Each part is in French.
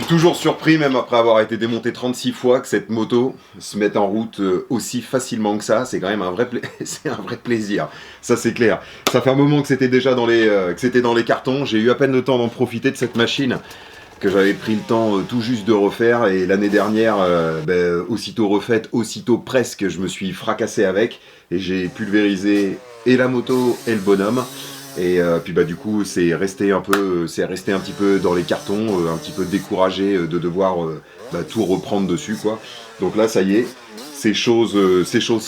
toujours surpris, même après avoir été démonté 36 fois, que cette moto se mette en route aussi facilement que ça. C'est quand même un vrai, c'est un vrai plaisir. Ça, c'est clair. Ça fait un moment que c'était déjà dans les cartons. J'ai eu à peine le temps d'en profiter de cette machine que j'avais pris le temps tout juste de refaire. Et l'année dernière, aussitôt refaite, aussitôt presque, je me suis fracassé avec. Et j'ai pulvérisé et la moto et le bonhomme. Et puis bah du coup c'est resté un petit peu dans les cartons, un petit peu découragé de devoir tout reprendre dessus quoi. Donc là ça y est, c'est chose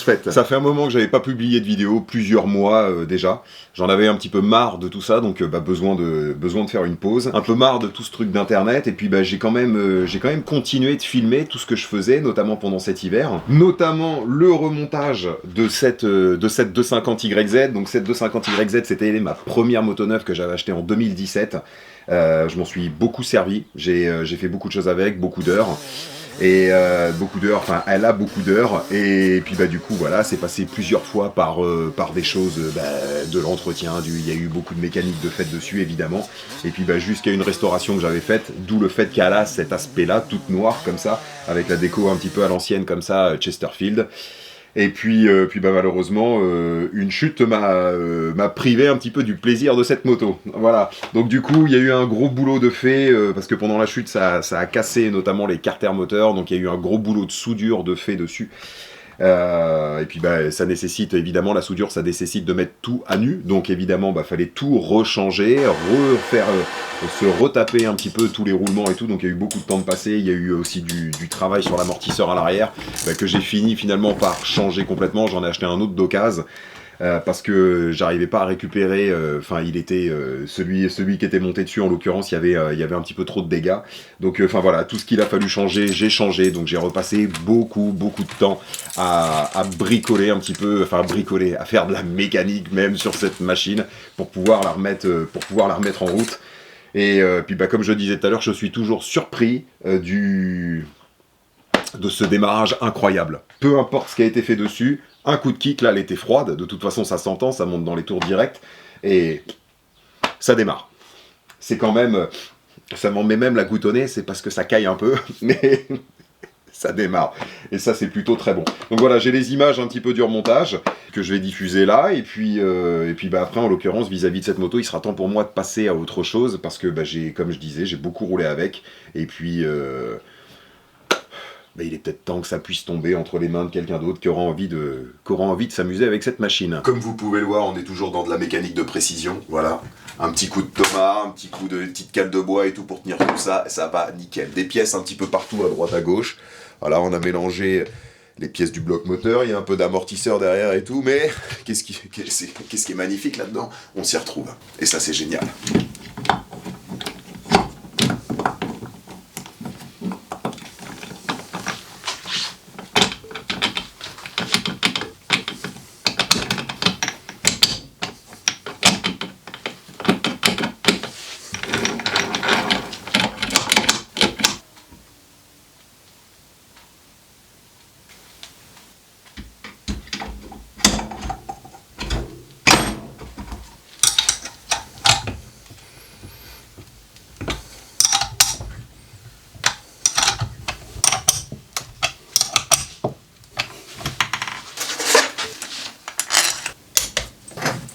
faite. Ça fait un moment que j'avais pas publié de vidéo, plusieurs mois déjà. J'en avais un petit peu marre de tout ça, donc besoin de faire une pause. Un peu marre de tout ce truc d'internet, et puis j'ai quand même continué de filmer tout ce que je faisais, notamment pendant cet hiver. Notamment le remontage de cette 250YZ. Donc cette 250YZ, c'était ma première moto neuve que j'avais achetée en 2017. Je m'en suis beaucoup servi, j'ai fait beaucoup de choses avec, beaucoup d'heures. Et elle a beaucoup d'heures, et puis du coup voilà, c'est passé plusieurs fois par des choses, de l'entretien, il y a eu beaucoup de mécanique de fait dessus évidemment, et puis jusqu'à une restauration que j'avais faite, d'où le fait qu'elle a cet aspect là, toute noire comme ça, avec la déco un petit peu à l'ancienne comme ça, Chesterfield. Et puis malheureusement, une chute m'a privé un petit peu du plaisir de cette moto. Voilà. Donc du coup, il y a eu un gros boulot de fait, parce que pendant la chute, ça a cassé notamment les carters moteurs, donc il y a eu un gros boulot de soudure de fait dessus. Et puis ça nécessite évidemment, la soudure, ça nécessite de mettre tout à nu, donc évidemment fallait tout rechanger, refaire, se retaper un petit peu tous les roulements et tout, donc il y a eu beaucoup de temps de passé. Il y a eu aussi du travail sur l'amortisseur à l'arrière, que j'ai fini finalement par changer complètement. J'en ai acheté un autre d'occasion. Parce que j'arrivais pas à récupérer, il était celui qui était monté dessus en l'occurrence, il y avait un petit peu trop de dégâts, donc voilà, tout ce qu'il a fallu changer, j'ai changé, donc j'ai repassé beaucoup de temps à bricoler un petit peu, à faire de la mécanique même sur cette machine pour pouvoir la remettre en route. Et puis comme je disais tout à l'heure, je suis toujours surpris de ce démarrage incroyable. Peu importe ce qui a été fait dessus, un coup de kick, là elle était froide, de toute façon ça s'entend, ça monte dans les tours directs, et ça démarre. C'est quand même, ça m'en met même la goutte au nez, c'est parce que ça caille un peu, mais ça démarre. Et ça c'est plutôt très bon. Donc voilà, j'ai les images un petit peu du remontage, que je vais diffuser là, et puis après en l'occurrence, vis-à-vis de cette moto, il sera temps pour moi de passer à autre chose, parce que comme je disais, j'ai beaucoup roulé avec, et puis il est peut-être temps que ça puisse tomber entre les mains de quelqu'un d'autre qui aura envie de s'amuser avec cette machine. Comme vous pouvez le voir, on est toujours dans de la mécanique de précision, voilà. Un petit coup de Thomas, un petit coup de petite cale de bois et tout pour tenir tout ça, ça va nickel. Des pièces un petit peu partout, à droite, à gauche. Voilà, on a mélangé les pièces du bloc moteur, il y a un peu d'amortisseur derrière et tout, mais qu'est-ce qui est magnifique là-dedans? On s'y retrouve. Et ça, c'est génial.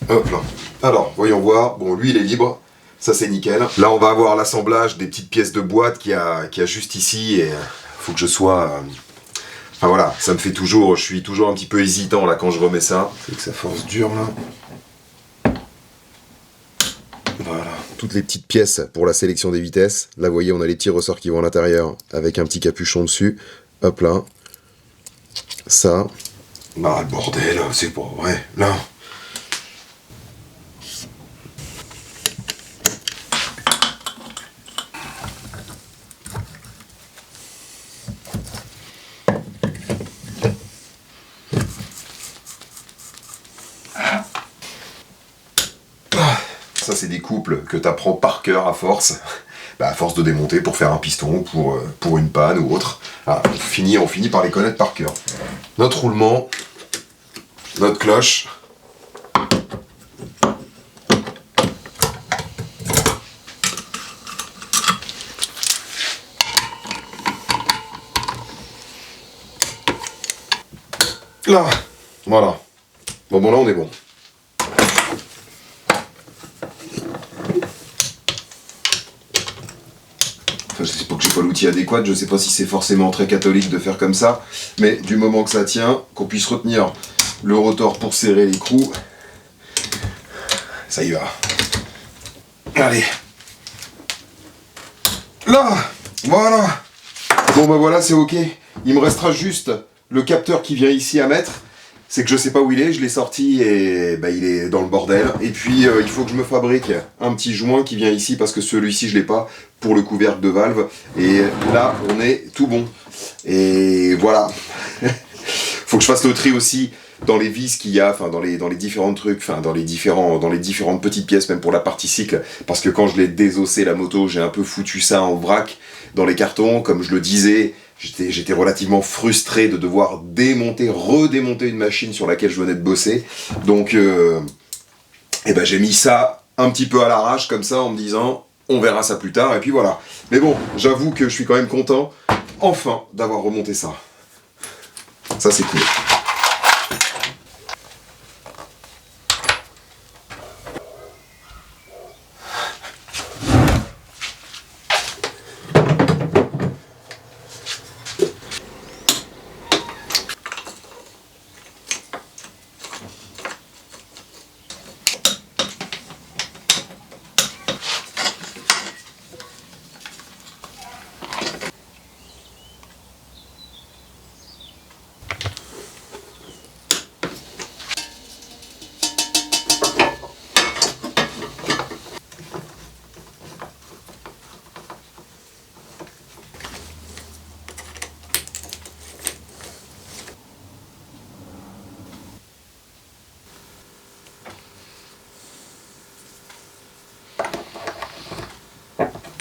Hop là. Alors, voyons voir. Bon, lui, il est libre. Ça, c'est nickel. Là, on va avoir l'assemblage des petites pièces de boîte qu'il y a juste ici. Et faut que je sois... Enfin, voilà. Ça me fait toujours... Je suis toujours un petit peu hésitant, là, quand je remets ça. C'est que ça force dur, là. Voilà. Toutes les petites pièces pour la sélection des vitesses. Là, vous voyez, on a les petits ressorts qui vont à l'intérieur avec un petit capuchon dessus. Hop là. Ça. Ah, le bordel. C'est pas vrai. Là. Ça, c'est des couples que tu apprends par cœur à force. À force de démonter pour faire un piston, pour une panne ou autre. Voilà, on finit par les connaître par cœur. Notre roulement, notre cloche. Là, voilà. Bon, là, on est bon. Enfin, je sais pas que j'ai pas l'outil adéquat, je sais pas si c'est forcément très catholique de faire comme ça, mais du moment que ça tient, qu'on puisse retenir le rotor pour serrer l'écrou, ça y va. Allez. Là, voilà. Bon bah voilà, c'est ok. Il me restera juste le capteur qui vient ici à mettre. C'est que je sais pas où il est, je l'ai sorti et bah, il est dans le bordel. Et puis il faut que je me fabrique un petit joint qui vient ici parce que celui-ci je l'ai pas pour le couvercle de valve. Et là on est tout bon. Et voilà. Faut que je fasse le tri aussi dans les vis qu'il y a, enfin dans les différents trucs, enfin dans les différentes petites pièces, même pour la partie cycle, parce que quand je l'ai désossé la moto, j'ai un peu foutu ça en vrac dans les cartons, comme je le disais, j'étais relativement frustré de devoir redémonter une machine sur laquelle je venais de bosser, donc eh ben j'ai mis ça un petit peu à l'arrache comme ça en me disant on verra ça plus tard, et puis voilà. Mais bon, j'avoue que je suis quand même content, enfin, d'avoir remonté ça. Ça c'est cool.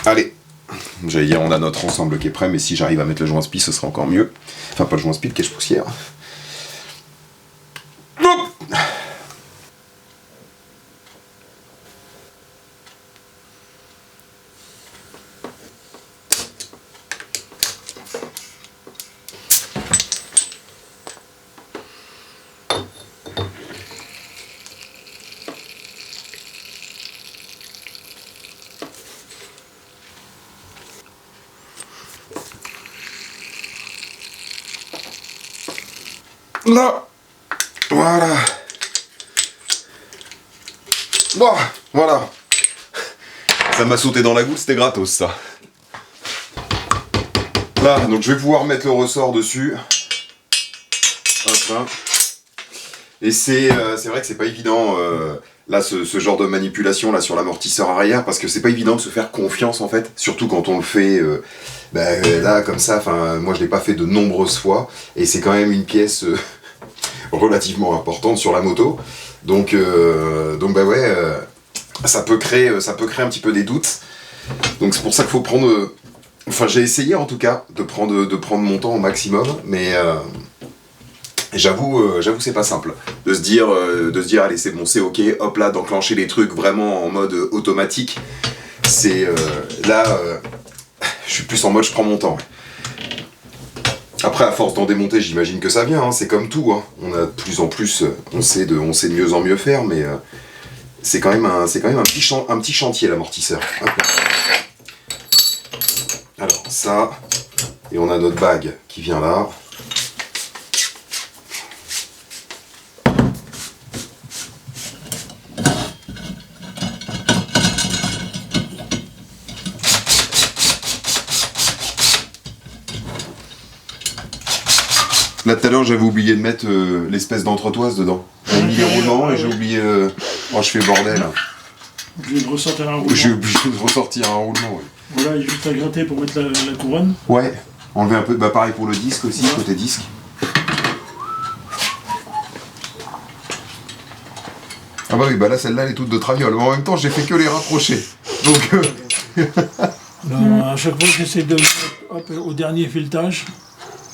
Allez, j'allais dire on a notre ensemble qui est prêt, mais si j'arrive à mettre le joint spi, ce sera encore mieux. Enfin pas le joint spi, le cache-poussière. Hop. Là, voilà. Bon, voilà. Ça m'a sauté dans la goutte, c'était gratos ça. Là, donc je vais pouvoir mettre le ressort dessus. Hop là. Et c'est vrai que c'est pas évident là ce genre de manipulation là sur l'amortisseur arrière, parce que c'est pas évident de se faire confiance en fait, surtout quand on le fait là comme ça. Enfin moi je l'ai pas fait de nombreuses fois et c'est quand même une pièce relativement importante sur la moto, donc bah ouais, ça peut créer un petit peu des doutes, donc c'est pour ça qu'il faut prendre enfin j'ai essayé en tout cas de prendre mon temps au maximum, mais j'avoue c'est pas simple de se dire allez c'est bon, c'est ok, hop là, d'enclencher les trucs vraiment en mode automatique. C'est je suis plus en mode je prends mon temps. Après à force d'en démonter, j'imagine que ça vient, hein, c'est comme tout, hein. On a de plus en plus, on sait de mieux en mieux faire, mais c'est quand même un petit chantier l'amortisseur. Alors ça, et on a notre bague qui vient là. Là tout à l'heure j'avais oublié de mettre l'espèce d'entretoise dedans. J'avais mis les roulements et j'ai oublié... Oh je fais bordel. Obligé de ressortir un roulement. J'ai obligé de ressortir un roulement, oui. Voilà, il est juste à gratter pour mettre la couronne. Ouais, enlever un peu, bah pareil pour le disque aussi, ouais. Côté disque. Ah bah oui, bah là celle-là elle est toute de traviole, mais en même temps j'ai fait que les rapprocher. Donc... Non, à chaque fois j'essaie de mettre au dernier filetage.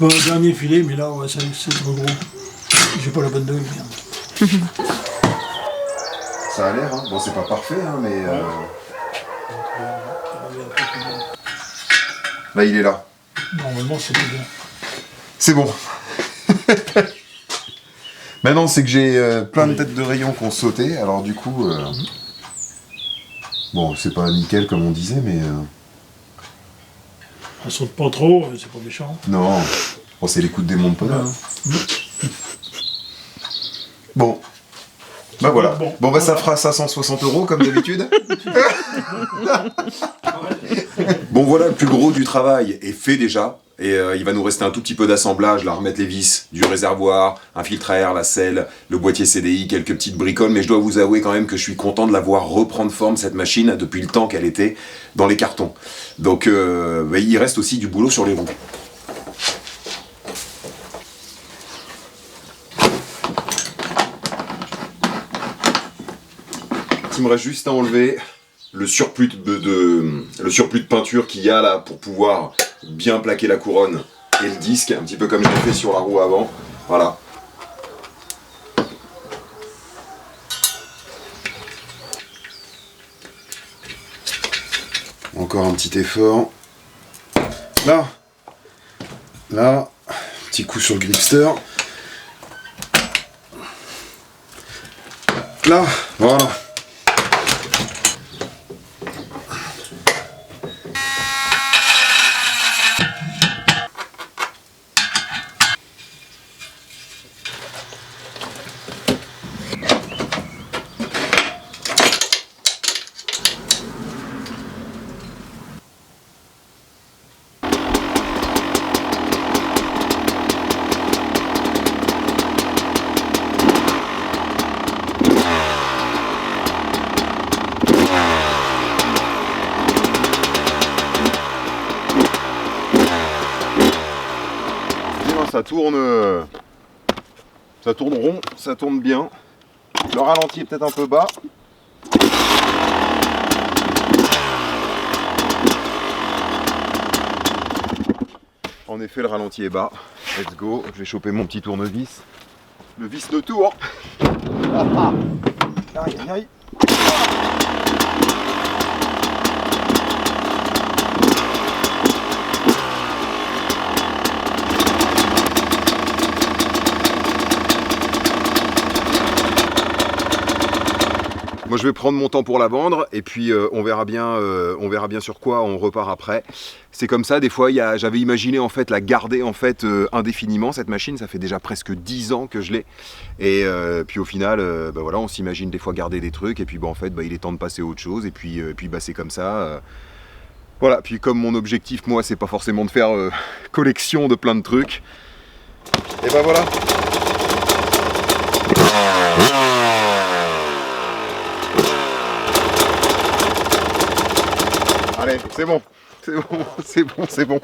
Bon, au dernier filet, mais là, ouais, c'est trop gros. J'ai pas la bonne deuil, merde. Ça a l'air, hein. Bon, c'est pas parfait, hein, mais... Là, il est là. Normalement, c'était bien. C'est bon. Maintenant, c'est que j'ai plein de têtes de rayon qui ont sauté, alors du coup... Bon, c'est pas nickel comme on disait, mais... Ça saute pas trop, c'est pas méchant. Non, bon, c'est les coups de démon de Poda. Bon. Bah voilà. Bon bah ça fera 560 € comme d'habitude. Bon voilà, le plus gros du travail est fait déjà. Et il va nous rester un tout petit peu d'assemblage, là, remettre les vis du réservoir, un filtre à air, la selle, le boîtier CDI, quelques petites bricoles, mais je dois vous avouer quand même que je suis content de la voir reprendre forme, cette machine, depuis le temps qu'elle était dans les cartons. Donc bah, il reste aussi du boulot sur les roues. Il me reste juste à enlever le surplus de peinture qu'il y a là pour pouvoir bien plaquer la couronne et le disque, un petit peu comme j'ai fait sur la roue avant. Voilà. Encore un petit effort. Là, petit coup sur le gripster. Là, voilà. Ça tourne rond, ça tourne bien. Le ralenti est peut-être un peu bas. En effet, le ralenti est bas. Let's go, je vais choper mon petit tournevis. Le vis de tour. Aïe, aïe, aïe. Moi je vais prendre mon temps pour la vendre et puis on verra bien sur quoi on repart après. C'est comme ça, des fois j'avais imaginé en fait la garder en fait indéfiniment cette machine, ça fait déjà presque 10 ans que je l'ai. Et puis au final, bah, voilà, on s'imagine des fois garder des trucs et puis bah, en fait bah, il est temps de passer à autre chose et puis bah, c'est comme ça. Voilà, puis comme mon objectif moi c'est pas forcément de faire collection de plein de trucs, et bah voilà. Allez, c'est bon, c'est bon, c'est bon, c'est bon.